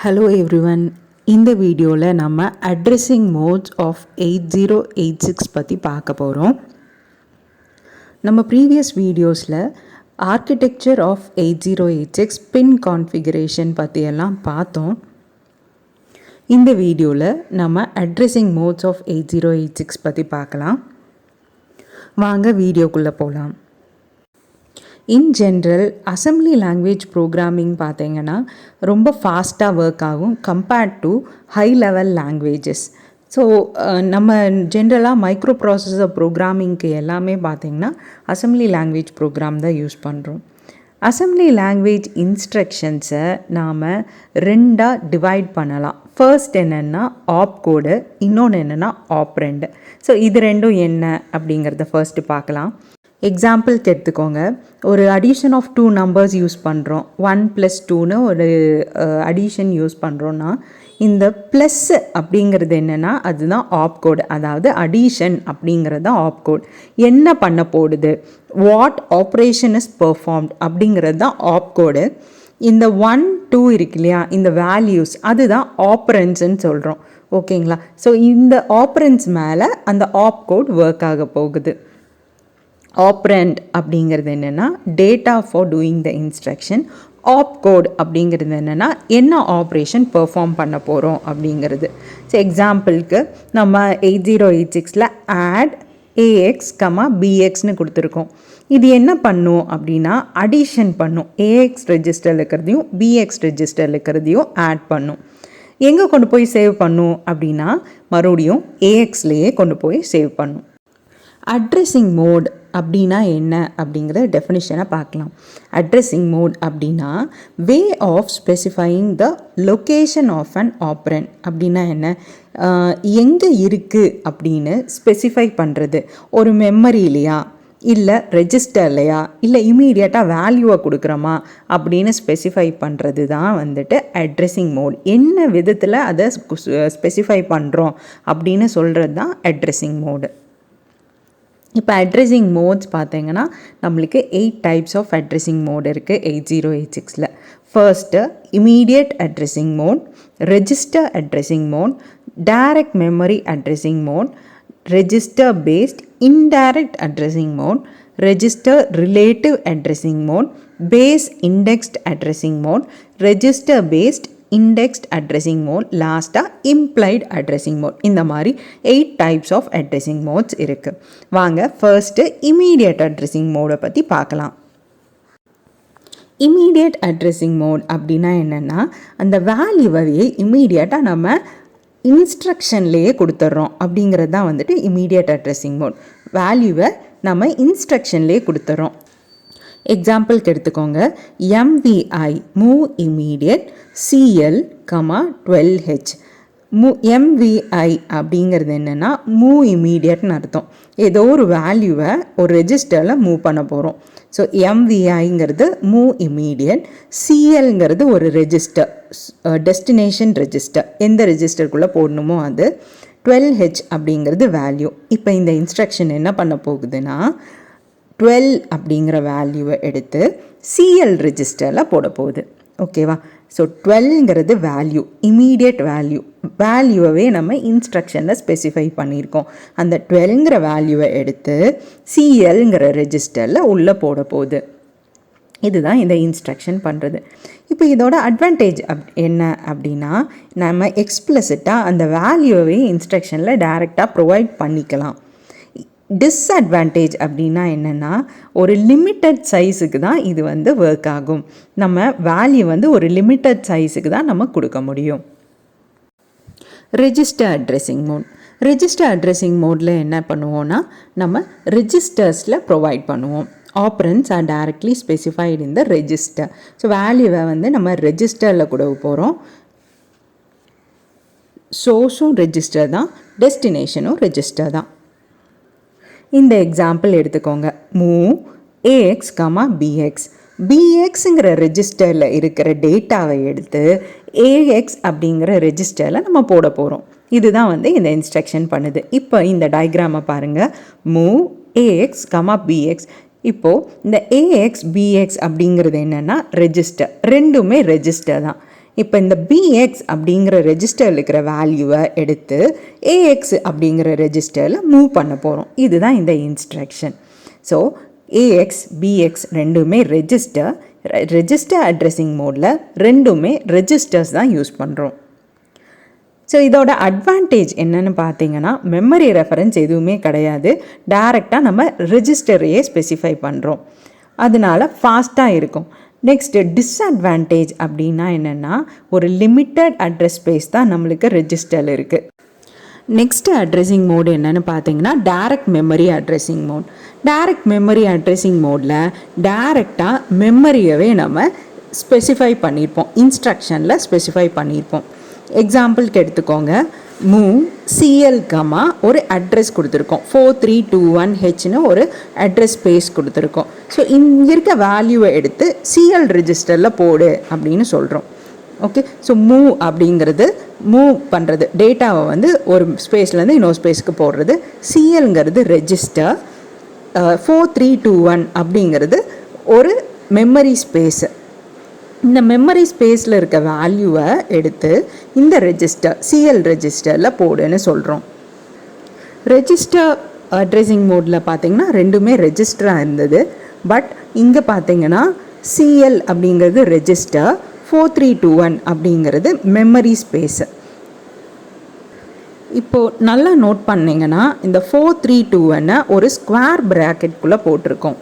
Hello everyone. இந்த வீடியோவில் நம்ம அட்ரஸிங் மோட்ஸ் ஆஃப் 8086 பற்றி பார்க்க போகிறோம். நம்ம ப்ரீவியஸ் வீடியோஸில் ஆர்கிடெக்சர் ஆஃப் 8086 பின் கான்ஃபிகரேஷன் பற்றியெல்லாம் பார்த்தோம். இந்த வீடியோவில் நம்ம அட்ரஸிங் மோட்ஸ் ஆஃப் 8086 பற்றி பார்க்கலாம். வாங்க வீடியோக்குள்ளே போகலாம். In general assembly language programming பார்த்தீங்கன்னா ரொம்ப ஃபாஸ்ட்டாக ஒர்க் ஆகும் compared to high level languages. So நம்ம ஜென்ரலாக மைக்ரோ ப்ராசஸர் ப்ரோக்ராமிங்க்கு எல்லாமே பார்த்திங்கன்னா அசம்பிளி லாங்குவேஜ் ப்ரோக்ராம் தான் யூஸ் பண்ணுறோம். அசம்பிளி லாங்குவேஜ் இன்ஸ்ட்ரக்ஷன்ஸை நாம் ரெண்டாக டிவைட் பண்ணலாம். ஃபர்ஸ்ட் என்னென்னா ஆப் கோடு, இன்னொன்று என்னென்னா ஆப்ரெண்டு. ஸோ இது ரெண்டும் என்ன அப்படிங்கிறத ஃபர்ஸ்ட்டு பார்க்கலாம். எக்ஸாம்பிளுக்கு எடுத்துக்கோங்க, ஒரு அடிஷன் ஆஃப் 2 நம்பர்ஸ் யூஸ் பண்ணுறோம். 1+2ன்னு ஒரு அடிஷன் யூஸ் பண்ணுறோன்னா இந்த ப்ளஸ் அப்படிங்கிறது என்னென்னா அதுதான் ஆப் கோடு, அதாவது அடிஷன் அப்படிங்கிறது தான் ஆப் கோட். என்ன பண்ண போடுது, வாட் ஆப்ரேஷன் இஸ் பெர்ஃபார்ம்ட் அப்படிங்கிறது தான் ஆப் கோடு. இந்த 1, 2 இருக்கு இல்லையா, இந்த வேல்யூஸ் அதுதான் ஆப்ரன்ஸ்ன்னு சொல்கிறோம். ஓகேங்களா? ஸோ இந்த ஆப்ரன்ஸ் மேலே அந்த ஆப் கோட் ஒர்க் ஆக போகுது. ஆப்ரண்ட் அப்படிங்கிறது என்னென்னா data for doing the instruction. Op code அப்படிங்கிறது என்னென்னா என்ன ஆப்ரேஷன் பெர்ஃபார்ம் பண்ண போகிறோம் அப்படிங்கிறது. ஸோ எக்ஸாம்பிளுக்கு நம்ம 8086ல் ஆட் ஏஎக்ஸ் பிஎக்ஸ்னு கொடுத்துருக்கோம். இது என்ன பண்ணும் அப்படின்னா அடிஷன் பண்ணும். ஏஎக்ஸ் ரெஜிஸ்டரில் இருக்கிறதையும் பிஎக்ஸ் ரெஜிஸ்டரில் இருக்கிறதையும் ஆட் பண்ணும். எங்கே கொண்டு போய் சேவ் பண்ணும் அப்படின்னா மறுபடியும் ஏஎக்ஸ்லேயே கொண்டு போய் சேவ் பண்ணும். அட்ரஸிங் மோட் அப்படின்னா என்ன அப்படிங்கிற டெஃபினிஷனை பார்க்கலாம். அட்ரஸிங் மோட் அப்படின்னா way of specifying the location of an operand. அப்படின்னா என்ன, எங்கே இருக்குது அப்படின்னு ஸ்பெசிஃபை பண்ணுறது. ஒரு மெமரிலையா, இல்லை ரெஜிஸ்டர்லையா, இல்லை இமீடியட்டாக வேல்யூவை கொடுக்குறோமா அப்படின்னு ஸ்பெசிஃபை பண்ணுறது தான் வந்துட்டு அட்ரஸிங் மோட். என்ன விதத்தில் அதை ஸ்பெசிஃபை பண்ணுறோம் அப்படின்னு சொல்கிறது தான் அட்ரஸிங் மோடு. இப்போ அட்ரஸிங் மோட்ஸ் பார்த்தீங்கன்னா நம்மளுக்கு 8 டைப்ஸ் ஆஃப் அட்ரஸிங் மோட் இருக்குது 8086ல். First immediate addressing mode, register addressing mode, direct memory addressing mode, register based indirect addressing mode, register relative addressing mode, base indexed addressing mode, register based indexed addressing mode, லாஸ்ட்டாக implied addressing mode. இந்த மாதிரி 8 types of addressing modes இருக்குது. வாங்க first immediate addressing மோடை பற்றி பார்க்கலாம். Immediate addressing mode அப்படின்னா என்னென்னா அந்த வேல்யூவையே இமீடியட்டாக நம்ம இன்ஸ்ட்ரக்ஷன்லேயே கொடுத்துட்றோம் அப்படிங்கிறது தான் வந்துட்டு இமீடியட் அட்ரஸிங் மோட். வேல்யூவை நம்ம இன்ஸ்ட்ரக்ஷன்லேயே கொடுத்துட்றோம். எக்ஸாம்பிளுக்கு எடுத்துக்கோங்க, MVI move immediate CL, 12H. MVI அப்படிங்கிறது என்னென்னா மூவ் இமீடியட்னு அர்த்தம். ஏதோ ஒரு வேல்யூவை ஒரு ரெஜிஸ்டரில் மூவ் பண்ண போகிறோம். ஸோ MVIங்கிறது மூவ் இமீடியட், CLங்கிறது ஒரு ரெஜிஸ்டர், டெஸ்டினேஷன் ரெஜிஸ்டர், எந்த ரெஜிஸ்டருக்குள்ளே போடணுமோ அது. 12H அப்படிங்கிறது வேல்யூ. இப்போ இந்த இன்ஸ்ட்ரக்ஷன் என்ன பண்ண போகுதுன்னா 12 அப்படிங்கிற வேல்யூவை எடுத்து CL ரெஜிஸ்டரில் போட போகுது. ஓகேவா? ஸோ 12ங்கிறது வேல்யூ, இமீடியட் வேல்யூ. வேல்யூவை நம்ம இன்ஸ்ட்ரக்ஷனில் ஸ்பெசிஃபை பண்ணியிருக்கோம். அந்த 12ங்கிற வேல்யூவை எடுத்து CLங்கிற ரெஜிஸ்டரில் உள்ளே போட போகுது. இதுதான் இந்த இன்ஸ்ட்ரக்ஷன் பண்ணுறது. இப்போ இதோட அட்வான்டேஜ் என்ன அப்படின்னா நம்ம எக்ஸ்பிளிசிட்டாக அந்த வேல்யூவை இன்ஸ்ட்ரக்ஷனில் டைரெக்டாக ப்ரொவைட் பண்ணிக்கலாம். டிஸ்அட்வான்டேஜ் அப்படின்னா என்னென்னா ஒரு லிமிட்டட் சைஸுக்கு தான் இது வந்து ஒர்க் ஆகும். நம்ம வேல்யூ வந்து ஒரு லிமிட்டட் சைஸுக்கு தான் நம்ம கொடுக்க முடியும். Register addressing mode. Register addressing மோடில் என்ன பண்ணுவோன்னா நம்ம ரெஜிஸ்டர்ஸில் ப்ரொவைட் பண்ணுவோம். Operands are directly specified in the register. So வேல்யூவை வந்து நம்ம ரெஜிஸ்டரில் கொடுக்க போகிறோம். சோர்ஸும் ரெஜிஸ்டர் தான், டெஸ்டினேஷனும் ரெஜிஸ்டர் தான். இந்த எக்ஸாம்பிள் எடுத்துக்கோங்க, மூவ் ஏஎக்ஸ் பிஎக்ஸ். பிஎக்ஸுங்கிற ரெஜிஸ்டரில் இருக்கிற டேட்டாவை எடுத்து ஏஎக்ஸ் அப்படிங்கிற ரெஜிஸ்டரில் நம்ம போட போகிறோம். இதுதான் வந்து இந்த இன்ஸ்ட்ரக்ஷன் பண்ணுது. இப்போ இந்த டயக்ராமை பாருங்கள், மூவ் ஏஎக்ஸ் பிஎக்ஸ். இப்போது இந்த ஏஎக்ஸ் பிஎக்ஸ் அப்படிங்கிறது என்னென்னா ரெஜிஸ்டர், ரெண்டுமே ரெஜிஸ்டர் தான். இப்போ இந்த பிஎக்ஸ் அப்படிங்கிற ரெஜிஸ்டரில் இருக்கிற வேல்யூவை எடுத்து ஏஎக்ஸ் அப்படிங்கிற ரெஜிஸ்டரில் மூவ் பண்ண போகிறோம். இதுதான் இந்த இன்ஸ்ட்ரக்ஷன். ஸோ ஏஎக்ஸ் பிஎக்ஸ் ரெண்டுமே ரெஜிஸ்டர் அட்ரஸிங் மோடில் ரெண்டுமே ரெஜிஸ்டர்ஸ் தான் யூஸ் பண்ணுறோம். ஸோ இதோட அட்வான்டேஜ் என்னென்னு பார்த்தீங்கன்னா, மெமரி ரெஃபரன்ஸ் எதுவுமே கிடையாது. டைரெக்டாக நம்ம ரெஜிஸ்டரையே ஸ்பெசிஃபை பண்ணுறோம். அதனால ஃபாஸ்ட்டாக இருக்கும். நெக்ஸ்ட்டு டிஸ்அட்வான்டேஜ் அப்படின்னா என்னென்னா, ஒரு லிமிட்டட் அட்ரஸ் ஸ்பேஸ் தான் நம்மளுக்கு ரெஜிஸ்டரில் இருக்குது. நெக்ஸ்ட்டு அட்ரஸிங் மோடு என்னென்னு பார்த்தீங்கன்னா, direct memory addressing mode. Direct memory addressing மோடில் டைரெக்டாக மெமரியவே நம்ம ஸ்பெசிஃபை பண்ணியிருப்போம், இன்ஸ்ட்ரக்ஷனில் ஸ்பெசிஃபை பண்ணியிருப்போம். எக்ஸாம்பிளுக்கு எடுத்துக்கோங்க, மூவ் சிஎல் கமா ஒரு அட்ரஸ் கொடுத்துருக்கோம், 4321Hன்னு ஒரு அட்ரஸ் ஸ்பேஸ் கொடுத்துருக்கோம். ஸோ இங்கே இருக்க வேல்யூவை எடுத்து சிஎல் ரெஜிஸ்டரில் போடு அப்படின்னு சொல்கிறோம். ஓகே, ஸோ மூவ் அப்படிங்கிறது மூவ் பண்ணுறது, டேட்டாவை வந்து ஒரு ஸ்பேஸ்லேருந்து இன்னொரு ஸ்பேஸ்க்கு போடுறது. சிஎல்ங்கிறது ரெஜிஸ்டர், 4321 அப்படிங்கிறது ஒரு மெமரி ஸ்பேஸு. இந்த மெமரி ஸ்பேஸில் இருக்க வேல்யூவை எடுத்து இந்த ரெஜிஸ்டர் சிஎல் ரெஜிஸ்டரில் போடுன்னு சொல்கிறோம். ரெஜிஸ்டர் அட்ரஸிங் மோடில் பார்த்திங்கன்னா ரெண்டுமே ரெஜிஸ்டராக இருந்தது. பட் இங்கே பார்த்திங்கன்னா சிஎல் அப்படிங்கிறது ரெஜிஸ்டர், 4321 அப்படிங்கிறது மெமரி ஸ்பேஸு. இப்போது நல்லா நோட் பண்ணிங்கன்னா, இந்த 4321 ஒரு ஸ்கொயர் ப்ராக்கெட்குள்ளே போட்டிருக்கோம்.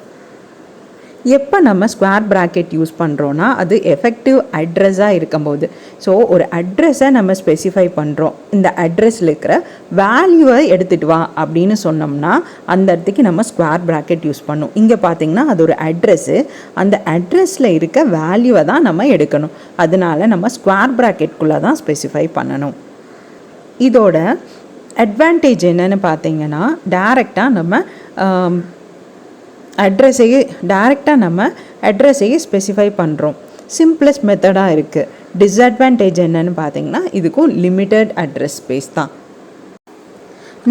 எப்போ நம்ம ஸ்கொயர் ப்ராக்கெட் யூஸ் பண்ணுறோன்னா, அது எஃபெக்டிவ் அட்ரஸாக இருக்கும்போது. ஸோ ஒரு அட்ரஸை நம்ம ஸ்பெசிஃபை பண்ணுறோம், இந்த அட்ரஸில் இருக்கிற வேல்யூவை எடுத்துகிட்டு வா அப்படின்னு சொன்னோம்னா அந்த இடத்துக்கு நம்ம ஸ்கொயர் ப்ராக்கெட் யூஸ் பண்ணணும். இங்கே பார்த்திங்கன்னா அது ஒரு அட்ரஸ்ஸு, அந்த அட்ரஸில் இருக்க வேல்யூவை தான் நம்ம எடுக்கணும். அதனால நம்ம ஸ்கொயர் ப்ராக்கெட்குள்ளே தான் ஸ்பெசிஃபை பண்ணணும். இதோட அட்வான்டேஜ் என்னென்னு பார்த்தீங்கன்னா, டைரெக்டாக நம்ம அட்ரஸையே ஸ்பெசிஃபை பண்ணுறோம். சிம்பிளஸ்ட் மெத்தடாக இருக்குது. டிஸ்அட்வான்டேஜ் என்னன்னு பார்த்தீங்கன்னா, இதுக்கும் லிமிட்டட் அட்ரஸ் ஸ்பேஸ் தான்.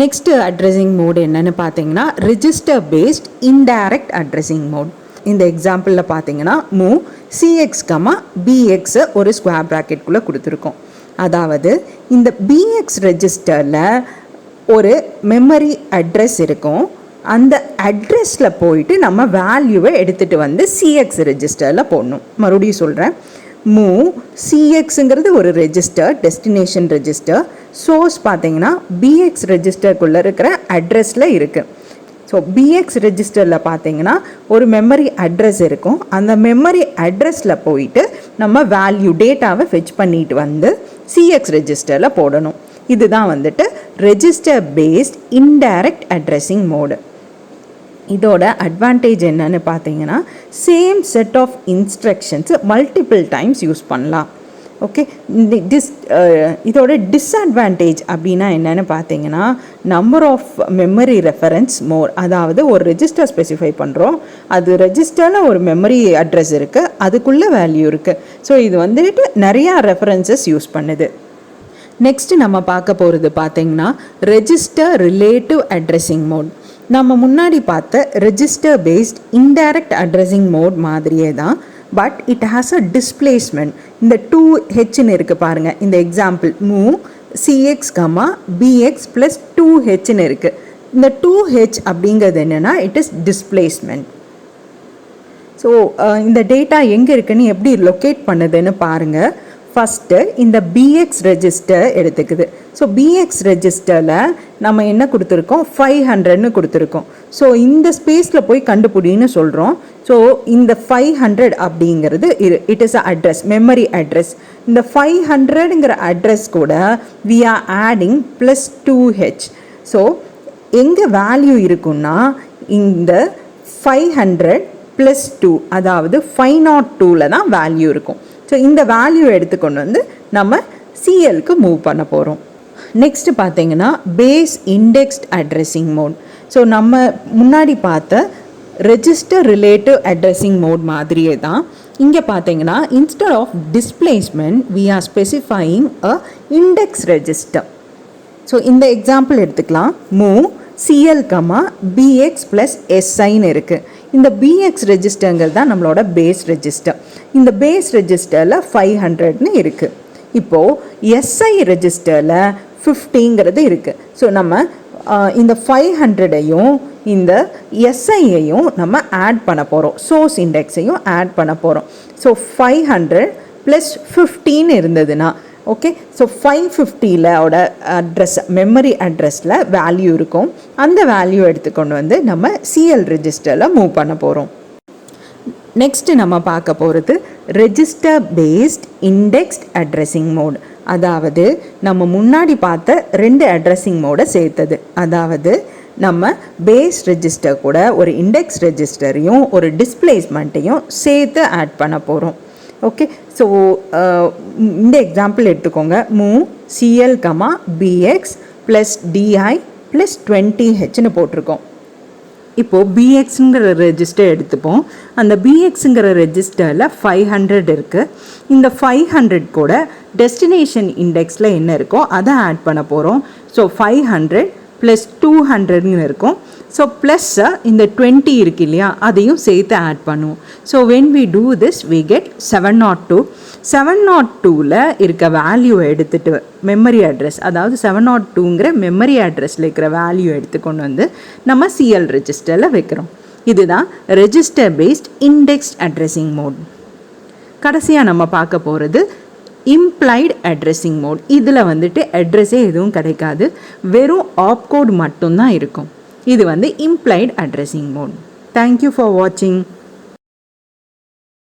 நெக்ஸ்ட்டு அட்ரஸிங் மோட் என்னென்னு பார்த்தீங்கன்னா, register based indirect addressing mode. இந்த எக்ஸாம்பிளில் பார்த்தீங்கன்னா, மூவ் சிஎக்ஸ் கமா பிஎக்ஸை ஒரு ஸ்கொயர் ப்ராக்கெட்குள்ளே கொடுத்துருக்கோம். அதாவது இந்த பிஎக்ஸ் ரெஜிஸ்டரில் ஒரு மெமரி அட்ரஸ் இருக்கும். அந்த அட்ரஸில் போயிட்டு நம்ம வேல்யூவை எடுத்துகிட்டு வந்து சிஎக்ஸ் ரெஜிஸ்டரில் போடணும். மறுபடியும் சொல்கிறேன், மூவ் சிஎக்ஸுங்கிறது ஒரு ரெஜிஸ்டர், டெஸ்டினேஷன் ரெஜிஸ்டர். சோர்ஸ் பார்த்தீங்கன்னா பிஎக்ஸ் ரெஜிஸ்டருக்குள்ளே இருக்கிற அட்ரஸில் இருக்குது. ஸோ பிஎக்ஸ் ரெஜிஸ்டரில் பார்த்தீங்கன்னா ஒரு மெமரி அட்ரஸ் இருக்கும். அந்த மெமரி அட்ரஸில் போயிட்டு நம்ம வேல்யூ டேட்டாவை ஃபெச் பண்ணிட்டு வந்து சிஎக்ஸ் ரெஜிஸ்டரில் போடணும். இதுதான் வந்துட்டு register based indirect addressing mode. இதோட அட்வான்டேஜ் என்னன்னு பார்த்தீங்கன்னா, same set of instructions multiple times use பண்ணலாம். ஓகே, இதோட டிஸ்அட்வான்டேஜ் அப்படின்னா என்னென்னு பார்த்தீங்கன்னா, number of memory reference more. அதாவது ஒரு ரெஜிஸ்டர் ஸ்பெசிஃபை பண்ணுறோம், அது ரெஜிஸ்டரில் ஒரு மெமரி அட்ரஸ் இருக்குது, அதுக்குள்ளே வேல்யூ இருக்குது. ஸோ இது வந்துட்டு நிறையா ரெஃபரன்சஸ் யூஸ் பண்ணுது. நெக்ஸ்ட்டு நம்ம பார்க்க போகிறது பார்த்தீங்கன்னா, ரெஜிஸ்டர் ரிலேட்டிவ் அட்ரஸிங் மோட். நம்ம முன்னாடி பார்த்த register based indirect addressing mode மாதிரியே தான், but it has a displacement. இந்த 2Hன்னு இருக்குது பாருங்கள். இந்த example move CX comma BX plus 2Hன்னு இருக்குது. இந்த 2H அப்படிங்கிறது என்னென்னா, இட் இஸ் டிஸ்பிளேஸ்மெண்ட். ஸோ இந்த டேட்டா எங்கே இருக்குன்னு எப்படி லொக்கேட் பண்ணுதுன்னு பாருங்கள். ஃபஸ்ட்டு இந்த பிஎக்ஸ் ரெஜிஸ்டர் எடுத்துக்குது. ஸோ பிஎக்ஸ் ரெஜிஸ்டரில் நம்ம என்ன கொடுத்துருக்கோம், 500ன்னு கொடுத்துருக்கோம். ஸோ இந்த ஸ்பேஸில் போய் கண்டுபிடின்னு சொல்கிறோம். ஸோ இந்த 500 அப்படிங்கிறது it is a address, memory address. இந்த 500ங்கிற அட்ரஸ் கூட we are adding plus 2H. So எங்கே வேல்யூ இருக்குன்னா, இந்த 500 ப்ளஸ் 2, அதாவது 502ல் தான் வேல்யூ இருக்கும். ஸோ இந்த வேல்யூ எடுத்துக்கொண்டு வந்து நம்ம சிஎல்க்கு மூவ் பண்ண போகிறோம். நெக்ஸ்ட்டு பார்த்தீங்கன்னா, base indexed addressing mode. So நம்ம முன்னாடி பார்த்த ரெஜிஸ்டர் ரிலேட்டிவ் அட்ரஸிங் மோட் மாதிரியே தான் இங்கே பார்த்தீங்கன்னா, instead of displacement we are specifying a index register. So இந்த எக்ஸாம்பிள் எடுத்துக்கலாம். Move CL comma BX plus எஸ்ஐன்னு இருக்குது. இந்த பிஎக்ஸ் ரெஜிஸ்டருங்கிறது தான் நம்மளோட பேஸ் ரெஜிஸ்டர். இந்த பேஸ் ரெஜிஸ்டரில் 500ன்னு இருக்குது. இப்போது எஸ்ஐ ரெஜிஸ்டரில் 50ங்கிறது இருக்குது. ஸோ நம்ம இந்த 500ஐயும் இந்த எஸ்ஐயையும் நம்ம ஆட் பண்ண போகிறோம், சோர்ஸ் இண்டெக்ஸையும் ஆட் பண்ண போகிறோம். ஸோ 500 + 15 இருந்ததுன்னா ஓகே. ஸோ 550ல அட்ரஸ் மெமரி அட்ரஸில் வேல்யூ இருக்கும். அந்த வேல்யூ எடுத்துக்கொண்டு வந்து நம்ம சிஎல் ரெஜிஸ்டரில் மூவ் பண்ண போகிறோம். நெக்ஸ்ட்டு நம்ம பார்க்க போகிறது register based indexed addressing mode. அதாவது நம்ம முன்னாடி பார்த்த 2 அட்ரஸிங் மோடை சேர்த்தது. அதாவது நம்ம பேஸ் ரெஜிஸ்டர் கூட ஒரு இண்டெக்ஸ் ரெஜிஸ்டரையும் ஒரு டிஸ்பிளேஸ்மெண்ட்டையும் சேர்த்து ஆட் பண்ண போகிறோம். ஓகே. ஸோ இந்த எக்ஸாம்பிள் எடுத்துக்கோங்க. மூவ் சிஎல் பிஎக்ஸ் + டிஐ + 20Hன்னு போட்டிருக்கோம். இப்போது பிஎக்ஸுங்கிற ரெஜிஸ்டர் எடுத்துப்போம். அந்த பிஎக்ஸுங்கிற ரெஜிஸ்டரில் 500 இருக்குது. இந்த 500 கூட டெஸ்டினேஷன் இண்டெக்ஸில் என்ன இருக்கோ அதை ஆட் பண்ண போகிறோம். ஸோ 500 + 200ன்னு இருக்கும். ஸோ ப்ளஸ் இந்த 20 இருக்கு இல்லையா, அதையும் சேர்த்து ஆட் பண்ணுவோம். So when we do this we get 702. 702ல் இருக்க வேல்யூ எடுத்துகிட்டு மெமரி அட்ரஸ், அதாவது 702ங்கிற மெமரி அட்ரஸில் இருக்கிற வேல்யூ எடுத்துக்கொண்டு வந்து நம்ம சிஎல் ரெஜிஸ்டரில் வைக்கிறோம். இதுதான் register based indexed addressing mode. கடைசியாக நம்ம பார்க்க போகிறது இம்ப்ளைடு அட்ரஸிங் மோட். இதில் வந்துட்டு அட்ரஸே எதுவும் கிடைக்காது, வெறும் ஆப்கோட் மட்டும்தான் இருக்கும். இது வந்து implied addressing mode. Thank you for வாட்சிங்.